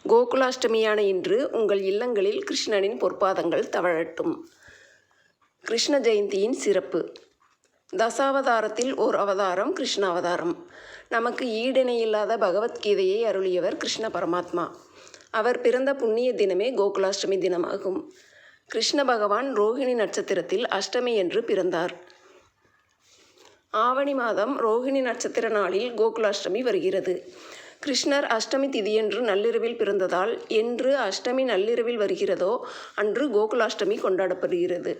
கோகுலாஷ்டமியான இன்று உங்கள் இல்லங்களில் கிருஷ்ணனின் பொற்பாதங்கள் தவழட்டும். கிருஷ்ண ஜெயந்தியின் சிறப்பு. தசாவதாரத்தில் ஓர் அவதாரம் கிருஷ்ண அவதாரம். நமக்கு ஈடிணையில்லாத பகவத்கீதையை அருளியவர் கிருஷ்ண பரமாத்மா. அவர் பிறந்த புண்ணிய தினமே கோகுலாஷ்டமி தினமாகும். கிருஷ்ண பகவான் ரோகிணி நட்சத்திரத்தில் அஷ்டமி என்று பிறந்தார். ஆவணி மாதம் ரோகிணி நட்சத்திர நாளில் கோகுலாஷ்டமி வருகிறது. கிருஷ்ணர் அஷ்டமி திதியன்று நள்ளிரவில் பிறந்ததால் என்று அஷ்டமி நள்ளிரவில் வருகிறதோ அன்று கோகுலாஷ்டமி கொண்டாடப்படுகிறது.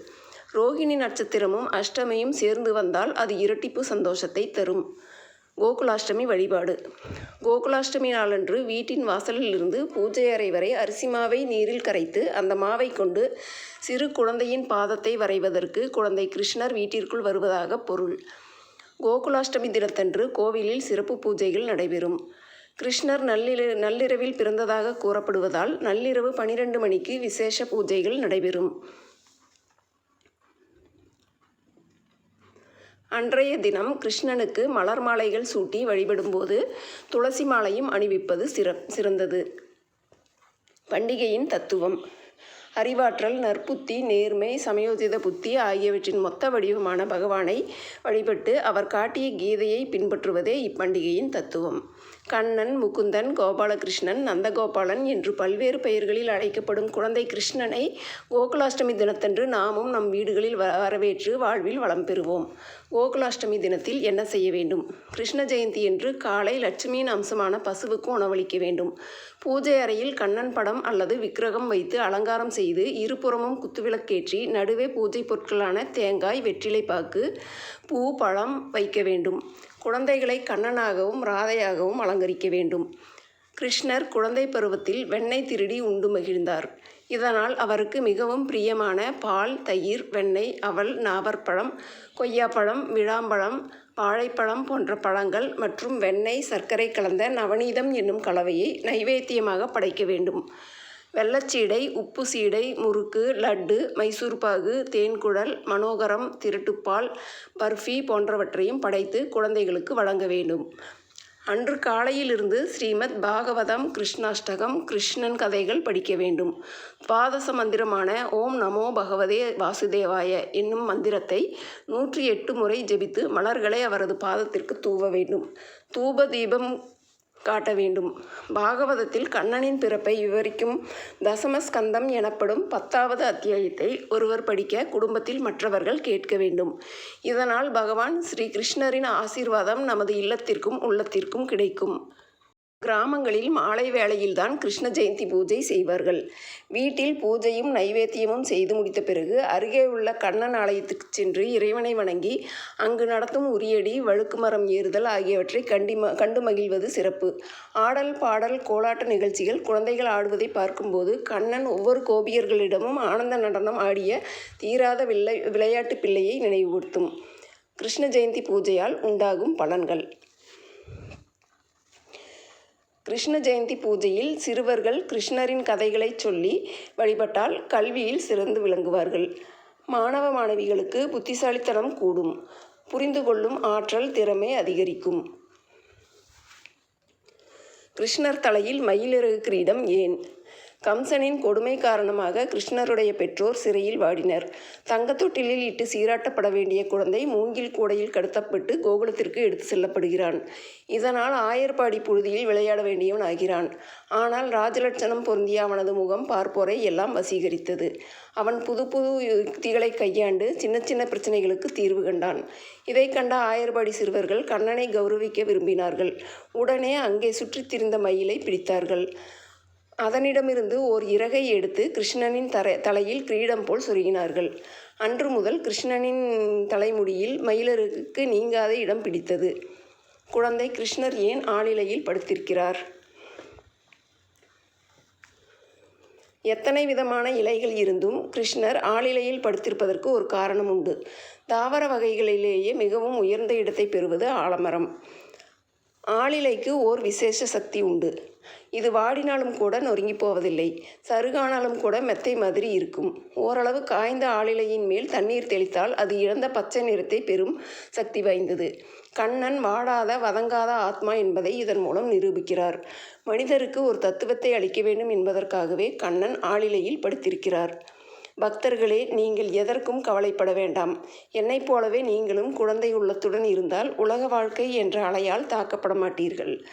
ரோகிணி நட்சத்திரமும் அஷ்டமியும் சேர்ந்து வந்தால் அது இரட்டிப்பு சந்தோஷத்தை தரும். கோகுலாஷ்டமி வழிபாடு. கோகுலாஷ்டமி நாளன்று வீட்டின் வாசலில் இருந்து பூஜை அறை வரை அரிசி மாவை நீரில் கரைத்து அந்த மாவை கொண்டு சிறு குழந்தையின் பாதத்தை வரைவதற்கு குழந்தை கிருஷ்ணர் வீட்டிற்குள் வருவதாக பொருள். கோகுலாஷ்டமி தினத்தன்று கோவிலில் சிறப்பு பூஜைகள் நடைபெறும். கிருஷ்ணர் நள்ளிரவில் பிறந்ததாக கூறப்படுவதால் நள்ளிரவு 12 மணிக்கு விசேஷ பூஜைகள் நடைபெறும். அன்றைய தினம் கிருஷ்ணனுக்கு மலர் மாலைகள் சூட்டி வழிபடும்போது துளசி மாலையும் அணிவிப்பது சிறந்தது. பண்டிகையின் தத்துவம். அறிவாற்றல், நற்புத்தி, நேர்மை, சமயோஜித புத்தி ஆகியவற்றின் மொத்த வடிவமான பகவானை வழிபட்டு அவர் காட்டிய கீதையை பின்பற்றுவதே இப்பண்டிகையின் தத்துவம். கண்ணன், முகுந்தன், கோபாலகிருஷ்ணன், நந்தகோபாலன் என்று பல்வேறு பெயர்களில் அழைக்கப்படும் குழந்தை கிருஷ்ணனை கோகுலாஷ்டமி தினத்தன்று நாமும் நம் வீடுகளில் வரவேற்று வாழ்வில் வளம் பெறுவோம். கோகுலாஷ்டமி தினத்தில் என்ன செய்ய வேண்டும்? கிருஷ்ண ஜெயந்தி என்று காலை லட்சுமியின் அம்சமான பசுவுக்கு உணவளிக்க வேண்டும். பூஜை அறையில் கண்ணன் படம் அல்லது விக்கிரகம் வைத்து அலங்காரம் செய்து இருபுறமும் குத்துவிளக்கேற்றி நடுவே பூஜை பொருட்களான தேங்காய், வெற்றிலைப்பாக்கு, பூ, பழம் வைக்க வேண்டும். குழந்தைகளை கண்ணனாகவும் ராதையாகவும் அலங்கரிக்க வேண்டும். கிருஷ்ணர் குழந்தை பருவத்தில் வெண்ணெய் திருடி உண்டு மகிழ்ந்தார். இதனால் அவருக்கு மிகவும் பிரியமான பால், தயிர், வெண்ணெய், அவல், நாவற்பழம், கொய்யாப்பழம், விழாம்பழம், வாழைப்பழம் போன்ற பழங்கள் மற்றும் வெண்ணெய், சர்க்கரை கலந்த நவநீதம் என்னும் கலவையை நைவேத்தியமாக படைக்க வேண்டும். வெள்ளச்சீடை, உப்பு சீடை, முறுக்கு, லட்டு, மைசூர்பாகு, தேன்குழல், மனோகரம், திருட்டுப்பால், பர்ஃபி போன்றவற்றையும் படைத்து குழந்தைகளுக்கு வழங்க வேண்டும். அன்று காலையிலிருந்து ஸ்ரீமத் பாகவதம், கிருஷ்ணாஷ்டகம், கிருஷ்ணன் கதைகள் படிக்க வேண்டும். துவாதச மந்திரமான ஓம் நமோ பகவதே வாசுதேவாய என்னும் மந்திரத்தை 108 முறை ஜெபித்து மலர்களை அவரது பாதத்திற்கு தூவ வேண்டும். தூப தீபம் காட்ட வேண்டும். பாகவதத்தில் கண்ணனின் பிறப்பை விவரிக்கும் தசமஸ்கந்தம் எனப்படும் 10வது அத்தியாயத்தை ஒருவர் படிக்க குடும்பத்தில் மற்றவர்கள் கேட்க வேண்டும். இதனால் பகவான் ஸ்ரீ கிருஷ்ணரின் ஆசீர்வாதம் நமது இல்லத்திற்கும் உள்ளத்திற்கும் கிடைக்கும். கிராமங்களில் மாலை வேளையில்தான் கிருஷ்ண ஜெயந்தி பூஜை செய்வார்கள். வீட்டில் பூஜையும் நைவேத்தியமும் செய்து முடித்த பிறகு அருகே உள்ள கண்ணன் ஆலயத்துக்கு சென்று இறைவனை வணங்கி அங்கு நடத்தும் உரியடி, வழுக்குமரம் ஏறுதல் ஆகியவற்றை கண்டு மகிழ்வது சிறப்பு. ஆடல், பாடல், கோலாட்ட நிகழ்ச்சிகள், குழந்தைகள் ஆடுவதை பார்க்கும்போது கண்ணன் ஒவ்வொரு கோபியர்களிடமும் ஆனந்த நடனம் ஆடிய தீராத விளையாட்டு பிள்ளையை நினைவுபடுத்தும். கிருஷ்ண ஜெயந்தி பூஜையால் உண்டாகும் பலன்கள். கிருஷ்ண ஜெயந்தி பூஜையில் சிறுவர்கள் கிருஷ்ணரின் கதைகளை சொல்லி வழிபட்டால் கல்வியில் சிறந்து விளங்குவார்கள். மாணவ மாணவிகளுக்கு புத்திசாலித்தனம் கூடும். புரிந்து கொள்ளும் ஆற்றல், திறமை அதிகரிக்கும். கிருஷ்ணர் தலையில் மயிலிறகு கிரீடம் ஏன்? கம்சனின் கொடுமை காரணமாக கிருஷ்ணருடைய பெற்றோர் சிறையில் வாடினர். தங்கத்தொட்டிலில் இட்டு சீராட்டப்பட வேண்டிய குழந்தை மூங்கில் கூடையில் கடத்தப்பட்டு கோகுலத்திற்கு எடுத்து செல்லப்படுகிறான். இதனால் ஆயர்பாடி புழுதியில் விளையாட வேண்டியவன் ஆகிறான். ஆனால் ராஜலட்சணம் பொருந்திய அவனது முகம் பார்ப்போரை எல்லாம் வசீகரித்தது. அவன் புது புது யுக்திகளை கையாண்டு சின்ன சின்ன பிரச்சனைகளுக்கு தீர்வு கண்டான். இதை கண்ட ஆயர்பாடி சிறுவர்கள் கண்ணனை கௌரவிக்க விரும்பினார்கள். உடனே அங்கே சுற்றித் திரிந்த மயிலை பிடித்தார்கள். அதனிடமிருந்து ஓர் இறகை எடுத்து கிருஷ்ணனின் தலையில் கிரீடம் போல் சொருகினார்கள். அன்று முதல் கிருஷ்ணனின் தலைமுடியில் மயிலிறகுக்கு நீங்காத இடம் பிடித்தது. குழந்தை கிருஷ்ணர் ஏன் ஆளிலையில் படுத்திருக்கிறார்? எத்தனை விதமான இலைகள் இருந்தும் கிருஷ்ணர் ஆளிலையில் படுத்திருப்பதற்கு ஒரு காரணம் உண்டு. தாவர வகைகளிலேயே மிகவும் உயர்ந்த இடத்தை பெறுவது ஆலமரம். ஆளிலைக்கு ஓர் விசேஷ சக்தி உண்டு. இது வாடினாலும் கூட நொறுங்கி போவதில்லை. சருகானாலும் கூட மெத்தை மாதிரி இருக்கும். ஓரளவு காய்ந்த ஆளிலையின் மேல் தண்ணீர் தெளித்தால் அது இழந்த பச்சை நிறத்தை பெறும் சக்தி வாய்ந்தது. கண்ணன் வாடாத வதங்காத ஆத்மா என்பதை இதன் மூலம் நிரூபிக்கிறார். மனிதருக்கு ஒரு தத்துவத்தை அளிக்க வேண்டும் என்பதற்காகவே கண்ணன் ஆளிலையில் படுத்திருக்கிறார். பக்தர்களே, நீங்கள் எதற்கும் கவலைப்பட வேண்டாம். என்னைப் போலவே நீங்களும் குழந்தை உள்ளத்துடன் இருந்தால் உலக வாழ்க்கை என்ற அலையால் தாக்கப்பட மாட்டீர்கள்.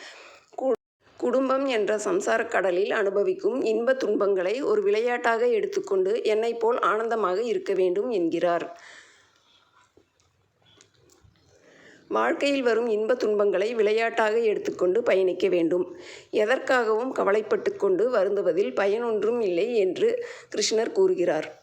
குடும்பம் என்ற சம்சாரக் கடலில் அனுபவிக்கும் இன்ப துன்பங்களை ஒரு விளையாட்டாக எடுத்துக்கொண்டு என்னைப் போல் ஆனந்தமாக இருக்க வேண்டும் என்கிறார். வாழ்க்கையில் வரும் இன்ப துன்பங்களை விளையாட்டாக எடுத்துக்கொண்டு பயணிக்க வேண்டும். எதற்காகவும் கவலைப்பட்டு கொண்டு வருந்துவதில் பயனொன்றும் இல்லை என்று கிருஷ்ணர் கூறுகிறார்.